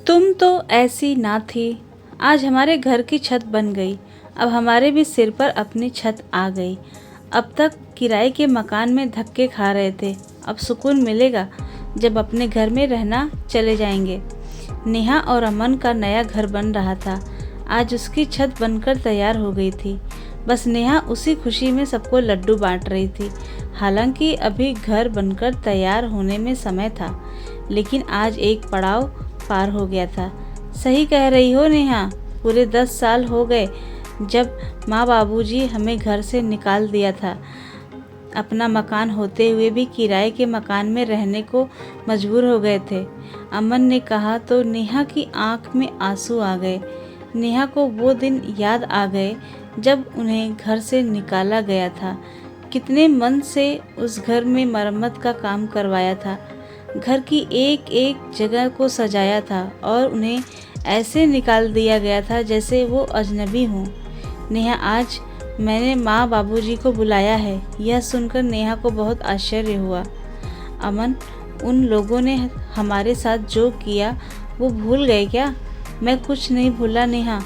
तुम तो ऐसी ना थी, आज हमारे घर की छत बन गई। अब हमारे भी सिर पर अपनी छत आ गई। अब तक किराए के मकान में धक्के खा रहे थे, अब सुकून मिलेगा जब अपने घर में रहना चले जाएंगे। नेहा और अमन का नया घर बन रहा था। आज उसकी छत बनकर तैयार हो गई थी। बस नेहा उसी खुशी में सबको लड्डू बांट रही थी। हालांकि अभी घर बनकर तैयार होने में समय था, लेकिन आज एक पड़ाव पार हो गया था। सही कह रही हो नेहा, पूरे 10 साल हो गए जब माँ बाबूजी हमें घर से निकाल दिया था। अपना मकान होते हुए भी किराए के मकान में रहने को मजबूर हो गए थे। अमन ने कहा तो नेहा की आंख में आंसू आ गए। नेहा को वो दिन याद आ गए जब उन्हें घर से निकाला गया था। कितने मन से उस घर में मरम्मत का काम करवाया था, घर की एक एक जगह को सजाया था और उन्हें ऐसे निकाल दिया गया था जैसे वो अजनबी हों। नेहा, आज मैंने माँ बाबूजी को बुलाया है। यह सुनकर नेहा को बहुत आश्चर्य हुआ। अमन, उन लोगों ने हमारे साथ जो किया वो भूल गए क्या? मैं कुछ नहीं भूला नेहा,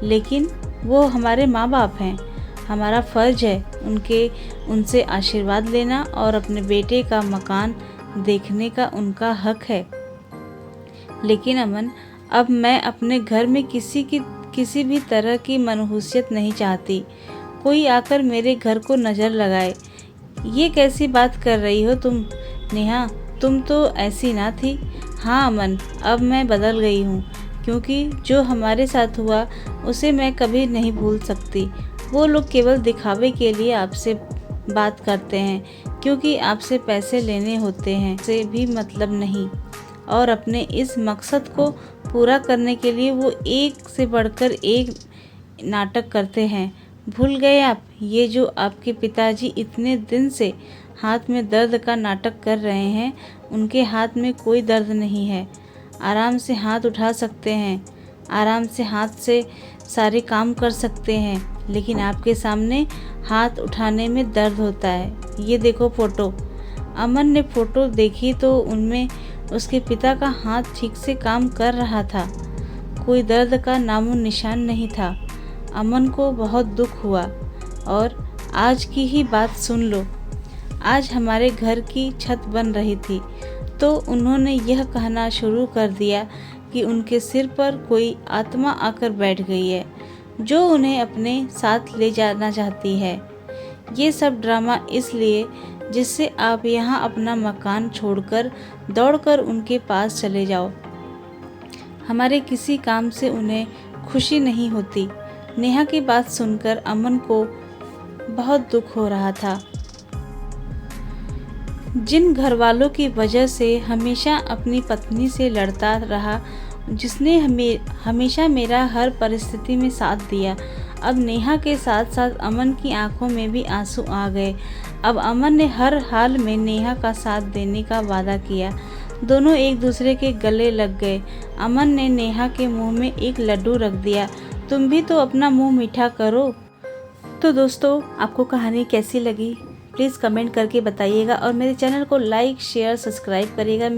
लेकिन वो हमारे माँ बाप हैं। हमारा फ़र्ज़ है उनसे आशीर्वाद लेना और अपने बेटे का मकान देखने का उनका हक है। लेकिन अमन, अब मैं अपने घर में किसी भी तरह की मनहूसियत नहीं चाहती। कोई आकर मेरे घर को नज़र लगाए। ये कैसी बात कर रही हो तुम? नेहा, तुम तो ऐसी ना थी। हाँ अमन, अब मैं बदल गई हूँ, क्योंकि जो हमारे साथ हुआ उसे मैं कभी नहीं भूल सकती। वो लोग केवल दिखावे के लिए आपसे बात करते हैं, क्योंकि आपसे पैसे लेने होते हैं, से भी मतलब नहीं। और अपने इस मकसद को पूरा करने के लिए वो एक से बढ़कर एक नाटक करते हैं। भूल गए आप, ये जो आपके पिताजी इतने दिन से हाथ में दर्द का नाटक कर रहे हैं, उनके हाथ में कोई दर्द नहीं है। आराम से हाथ उठा सकते हैं, आराम से हाथ से सारे काम कर सकते हैं, लेकिन आपके सामने हाथ उठाने में दर्द होता है। ये देखो फ़ोटो। अमन ने फ़ोटो देखी तो उनमें उसके पिता का हाथ ठीक से काम कर रहा था। कोई दर्द का नामो निशान नहीं था। अमन को बहुत दुख हुआ। और आज की ही बात सुन लो। आज हमारे घर की छत बन रही थी तो उन्होंने यह कहना शुरू कर दिया कि उनके सिर पर कोई आत्मा आकर बैठ गई है, जो उन्हें अपने साथ ले जाना चाहती है। ये सब ड्रामा इसलिए जिससे आप यहाँ अपना मकान छोड़कर दौड़कर उनके पास चले जाओ। हमारे किसी काम से उन्हें खुशी नहीं होती। नेहा की बात सुनकर अमन को बहुत दुख हो रहा था। जिन घरवालों की वजह से हमेशा अपनी पत्नी से लड़ता रहा, जिसने हमेशा मेरा हर परिस्थिति में साथ दिया, अब नेहा के साथ साथ अमन की आंखों में भी आंसू आ गए। अब अमन ने हर हाल में नेहा का साथ देने का वादा किया। दोनों एक दूसरे के गले लग गए। अमन ने नेहा के मुंह में एक लड्डू रख दिया। तुम भी तो अपना मुंह मीठा करो। तो दोस्तों, आपको कहानी कैसी लगी प्लीज़ कमेंट करके बताइएगा और मेरे चैनल को लाइक शेयर सब्सक्राइब करिएगा।